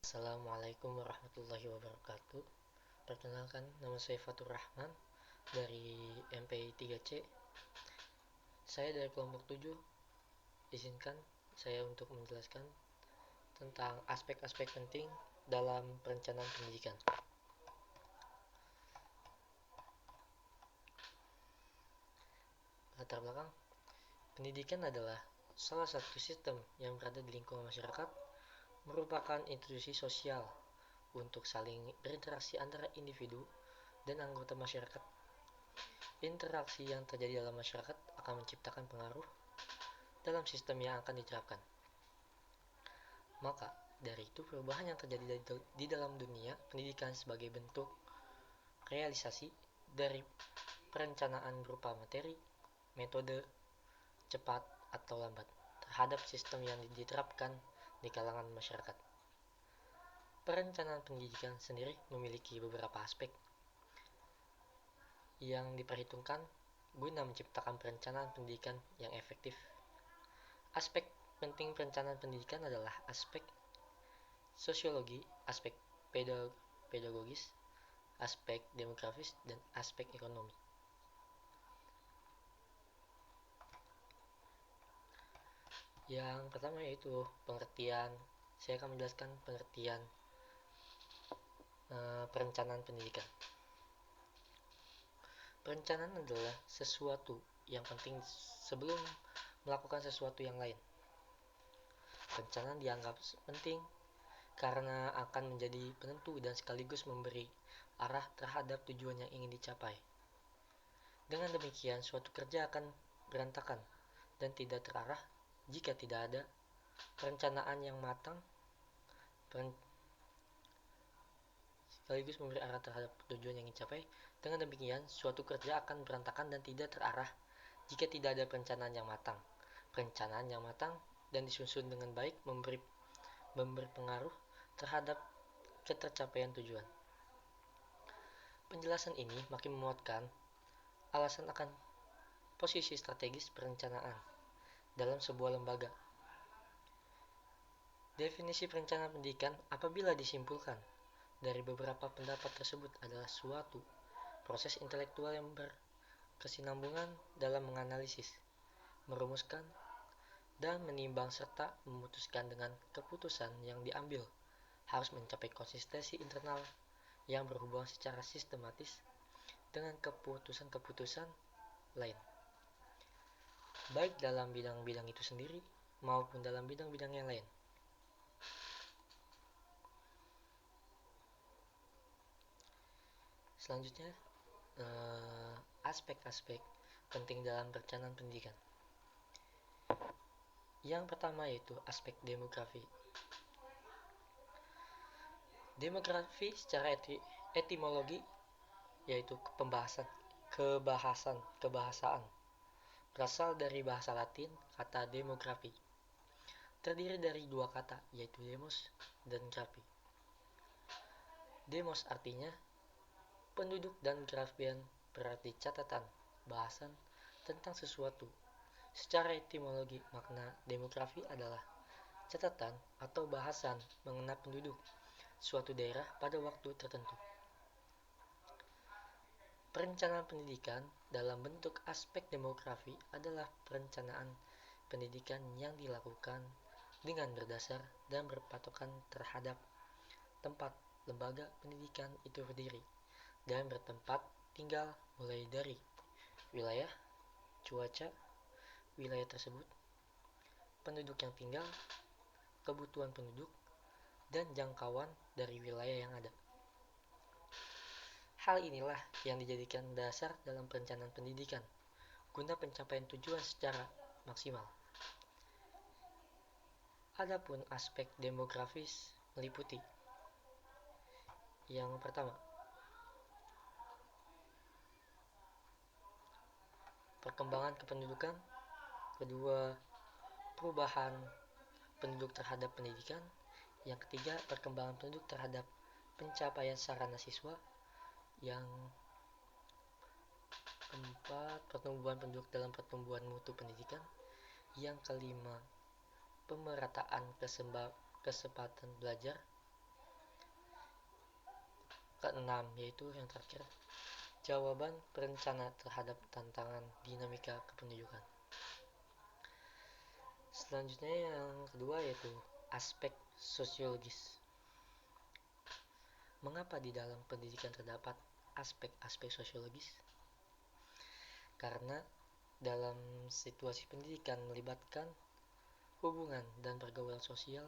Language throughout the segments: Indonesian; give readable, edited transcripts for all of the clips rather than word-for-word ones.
Assalamualaikum warahmatullahi wabarakatuh. Perkenalkan, nama saya Fatur Rahman dari MPI 3C. Saya dari kelompok 7. Izinkan saya untuk menjelaskan tentang aspek-aspek penting dalam perencanaan pendidikan. Latar belakang, pendidikan adalah salah satu sistem yang berada di lingkungan masyarakat, merupakan institusi sosial untuk saling berinteraksi antara individu dan anggota masyarakat. Interaksi yang terjadi dalam masyarakat akan menciptakan pengaruh dalam sistem yang akan diterapkan. Maka, dari itu perubahan yang terjadi di dalam dunia pendidikan sebagai bentuk realisasi dari perencanaan berupa materi, metode, cepat atau lambat terhadap sistem yang diterapkan di kalangan masyarakat. Perencanaan pendidikan sendiri memiliki beberapa aspek yang diperhitungkan guna menciptakan perencanaan pendidikan yang efektif. Aspek penting perencanaan pendidikan adalah aspek sosiologi, aspek pedagogis, aspek demografis, dan aspek ekonomi. Yang pertama yaitu pengertian. Saya akan menjelaskan pengertian perencanaan pendidikan. Perencanaan adalah sesuatu yang penting sebelum melakukan sesuatu yang lain. Perencanaan dianggap penting karena akan menjadi penentu dan sekaligus memberi arah terhadap tujuan yang ingin dicapai. Dengan demikian, suatu kerja akan berantakan dan tidak terarah jika tidak ada perencanaan yang matang sekaligus memberi arah terhadap tujuan yang ingin dicapai. Dengan demikian, suatu kerja akan berantakan dan tidak terarah jika tidak ada perencanaan yang matang. Perencanaan yang matang dan disusun dengan baik memberi pengaruh terhadap ketercapaian tujuan. Penjelasan ini makin menguatkan alasan akan posisi strategis perencanaan dalam sebuah lembaga. Definisi perencanaan pendidikan apabila disimpulkan dari beberapa pendapat tersebut adalah suatu proses intelektual yang berkesinambungan dalam menganalisis, merumuskan, dan menimbang serta memutuskan dengan keputusan yang diambil harus mencapai konsistensi internal yang berhubungan secara sistematis dengan keputusan-keputusan lain, baik dalam bidang-bidang itu sendiri maupun dalam bidang-bidang yang lain. Selanjutnya, aspek-aspek penting dalam perencanaan pendidikan. Yang pertama yaitu aspek demografi. Demografi secara etimologi yaitu kebahasaan berasal dari bahasa Latin kata demografi. Terdiri dari dua kata yaitu demos dan grafi. Demos artinya penduduk dan grafian berarti catatan, bahasan tentang sesuatu. Secara etimologi, makna demografi adalah catatan atau bahasan mengenai penduduk suatu daerah pada waktu tertentu. Perencanaan pendidikan dalam bentuk aspek demografi adalah perencanaan pendidikan yang dilakukan dengan berdasar dan berpatokan terhadap tempat lembaga pendidikan itu berdiri dan bertempat tinggal, mulai dari wilayah, cuaca wilayah tersebut, penduduk yang tinggal, kebutuhan penduduk, dan jangkauan dari wilayah yang ada. Hal inilah yang dijadikan dasar dalam perencanaan pendidikan guna pencapaian tujuan secara maksimal. Adapun aspek demografis meliputi yang pertama, perkembangan kependudukan, kedua, perubahan penduduk terhadap pendidikan, yang ketiga, perkembangan penduduk terhadap pencapaian sarana siswa, yang keempat, pertumbuhan penduduk dalam pertumbuhan mutu pendidikan, yang kelima, pemerataan kesempatan belajar, Keenam, yaitu yang terakhir, jawaban berencana terhadap tantangan dinamika kependudukan. Selanjutnya yang kedua yaitu aspek sosiologis. Mengapa di dalam pendidikan terdapat aspek-aspek sosiologis? Karena dalam situasi pendidikan melibatkan hubungan dan pergaulan sosial,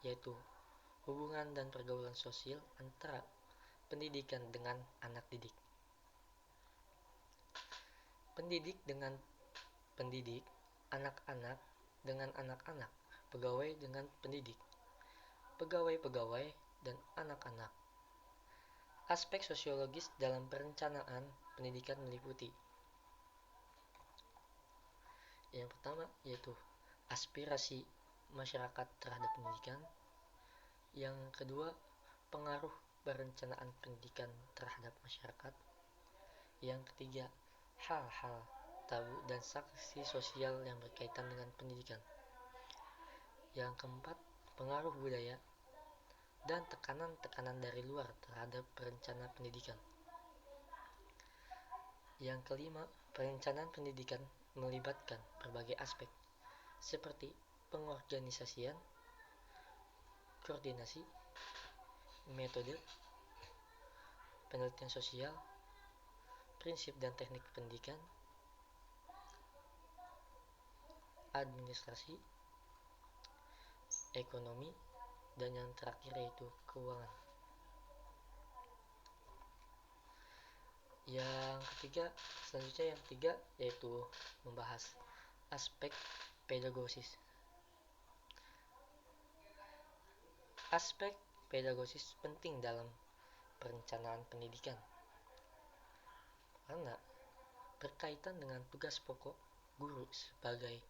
yaitu hubungan dan pergaulan sosial antara pendidikan dengan anak didik. Pendidik dengan pendidik, anak-anak dengan anak-anak, pegawai dengan pendidik, pegawai-pegawai, dan anak-anak. Aspek sosiologis dalam perencanaan pendidikan meliputi yang pertama yaitu aspirasi masyarakat terhadap pendidikan. Yang kedua, pengaruh perencanaan pendidikan terhadap masyarakat. Yang ketiga, hal-hal tabu dan sanksi sosial yang berkaitan dengan pendidikan. Yang keempat, pengaruh budaya dan tekanan-tekanan dari luar terhadap perencanaan pendidikan. Yang kelima, perencanaan pendidikan melibatkan berbagai aspek seperti pengorganisasian, koordinasi, metode, penelitian sosial, prinsip dan teknik pendidikan, administrasi, ekonomi, dan yang terakhir yaitu keuangan. Selanjutnya yang ketiga yaitu membahas aspek pedagosis. Aspek pedagosis penting dalam perencanaan pendidikan karena berkaitan dengan tugas pokok guru sebagai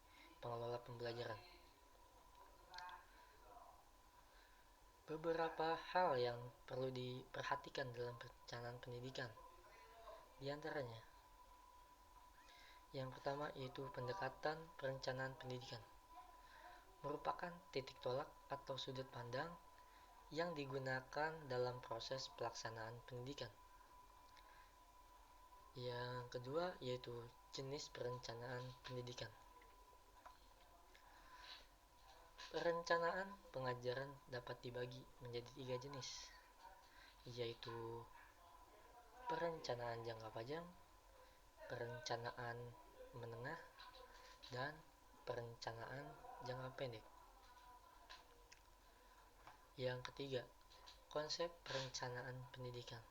pengelola pembelajaran. Beberapa hal yang perlu diperhatikan dalam perencanaan pendidikan. Di antaranya, yang pertama yaitu pendekatan perencanaan pendidikan. Merupakan titik tolak atau sudut pandang yang digunakan dalam proses pelaksanaan pendidikan. Yang kedua yaitu jenis perencanaan pendidikan. Perencanaan pengajaran dapat dibagi menjadi 3 jenis, yaitu perencanaan jangka panjang, perencanaan menengah, dan perencanaan jangka pendek. Yang ketiga, konsep perencanaan pendidikan.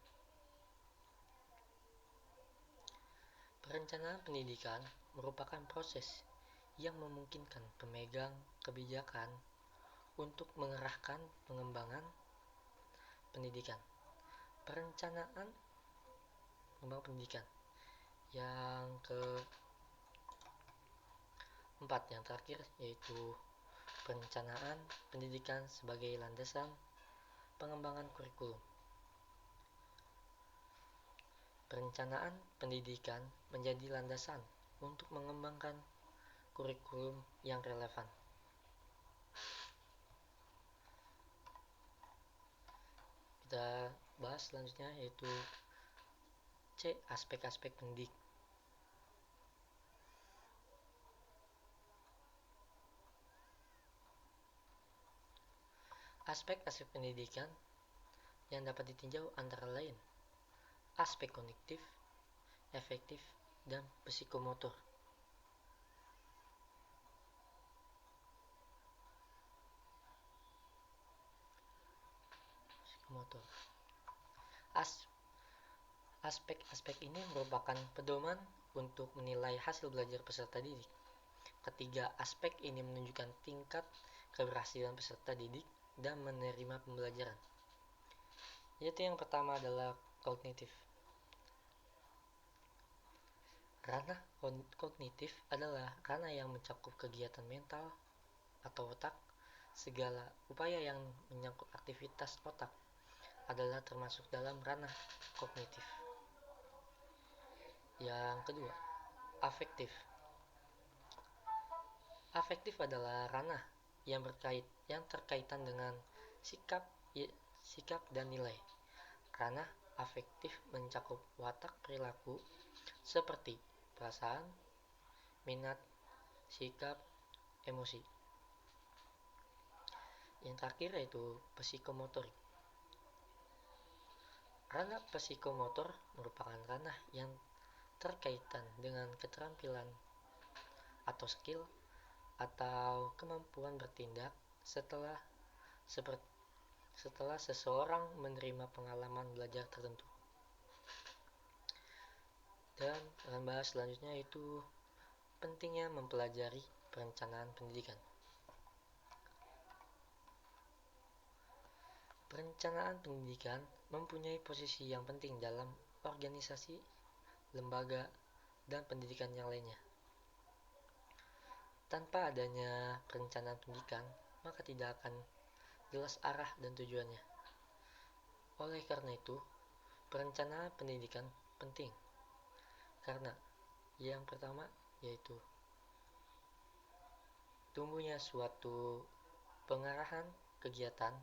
Perencanaan pendidikan merupakan proses yang memungkinkan pemegang kebijakan untuk mengarahkan pengembangan pendidikan. Perencanaan pengembangan pendidikan. Yang keempat, yang terakhir yaitu perencanaan pendidikan sebagai landasan pengembangan kurikulum. Perencanaan pendidikan menjadi landasan untuk mengembangkan kurikulum yang relevan. Kita bahas selanjutnya yaitu C. Aspek-aspek pendidik. Aspek-aspek pendidikan yang dapat ditinjau antara lain aspek kognitif, efektif, dan psikomotor. Aspek-aspek ini merupakan pedoman untuk menilai hasil belajar peserta didik. Ketiga aspek ini menunjukkan tingkat keberhasilan peserta didik dan menerima pembelajaran. Yaitu yang pertama adalah kognitif. Ranah kognitif adalah ranah yang mencakup kegiatan mental atau otak. Segala upaya yang menyangkut aktivitas otak adalah termasuk dalam ranah kognitif. Yang kedua, afektif. Afektif adalah ranah yang terkaitan dengan sikap dan nilai. Ranah Afektif mencakup watak perilaku seperti perasaan, minat, sikap, emosi. Yang terakhir yaitu psikomotorik. Ranah psikomotor merupakan ranah yang terkaitan dengan keterampilan atau skill atau kemampuan bertindak setelah setelah seseorang menerima pengalaman belajar tertentu. Dan akan bahas selanjutnya yaitu pentingnya mempelajari perencanaan pendidikan. Perencanaan pendidikan mempunyai posisi yang penting dalam organisasi, lembaga, dan pendidikan yang lainnya. Tanpa adanya perencanaan pendidikan, maka tidak akan jelas arah dan tujuannya. Oleh karena itu, perencanaan pendidikan penting. Karena yang pertama yaitu tumbuhnya suatu pengarahan kegiatan,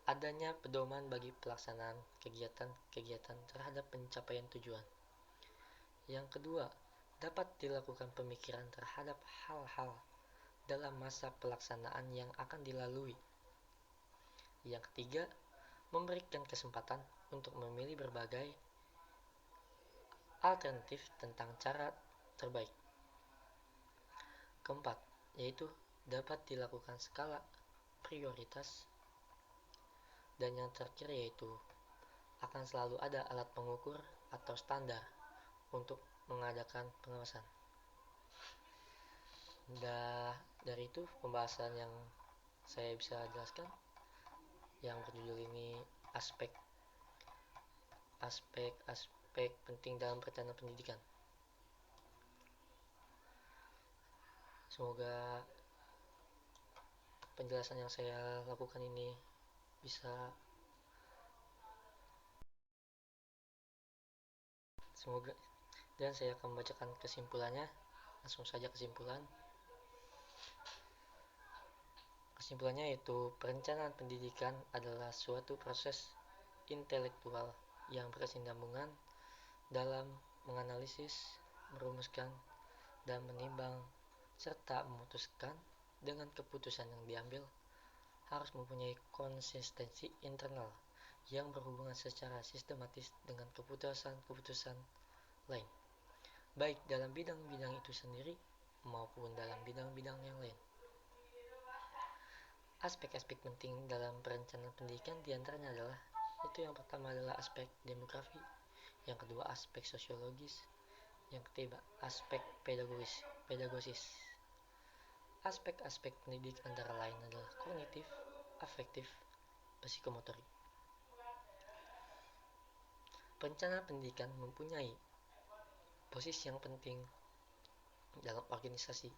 adanya pedoman bagi pelaksanaan kegiatan-kegiatan terhadap pencapaian tujuan. Yang kedua, dapat dilakukan pemikiran terhadap hal-hal dalam masa pelaksanaan yang akan dilalui. Yang ketiga, memberikan kesempatan untuk memilih berbagai alternatif tentang cara terbaik. Keempat, yaitu dapat dilakukan skala prioritas. Dan yang terakhir yaitu akan selalu ada alat pengukur atau standar untuk mengadakan pengawasan. Dari itu pembahasan yang saya bisa jelaskan yang berjudul ini aspek penting dalam perencanaan pendidikan. Semoga penjelasan yang saya lakukan ini bisa dan saya akan membacakan kesimpulannya. Langsung saja Kesimpulannya yaitu perencanaan pendidikan adalah suatu proses intelektual yang berkesinambungan dalam menganalisis, merumuskan, dan menimbang serta memutuskan. Dengan keputusan yang diambil harus mempunyai konsistensi internal yang berhubungan secara sistematis dengan keputusan-keputusan lain, baik dalam bidang-bidang itu sendiri maupun dalam bidang-bidang yang lain. Aspek-aspek penting dalam perencanaan pendidikan diantaranya adalah yang pertama adalah aspek demografi, yang kedua aspek sosiologis, yang ketiga aspek pedagogis. Aspek-aspek pendidik antara lain adalah kognitif, afektif, psikomotorik. Perencanaan pendidikan mempunyai posisi yang penting dalam organisasi,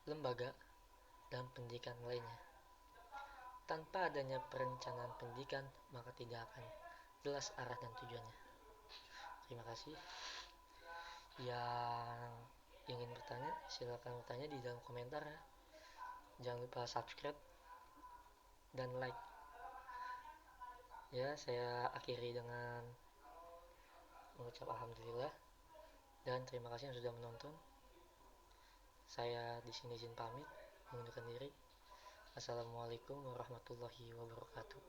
lembaga, dan pendidikan lainnya. Tanpa adanya perencanaan pendidikan, maka tidak akan jelas arah dan tujuannya. Terima kasih. Yang ingin bertanya, silakan bertanya di dalam komentar. Jangan lupa subscribe dan like. Ya, saya akhiri dengan mengucap alhamdulillah dan terima kasih yang sudah menonton. Saya di sini izin pamit, mengundurkan diri. Assalamualaikum warahmatullahi wabarakatuh.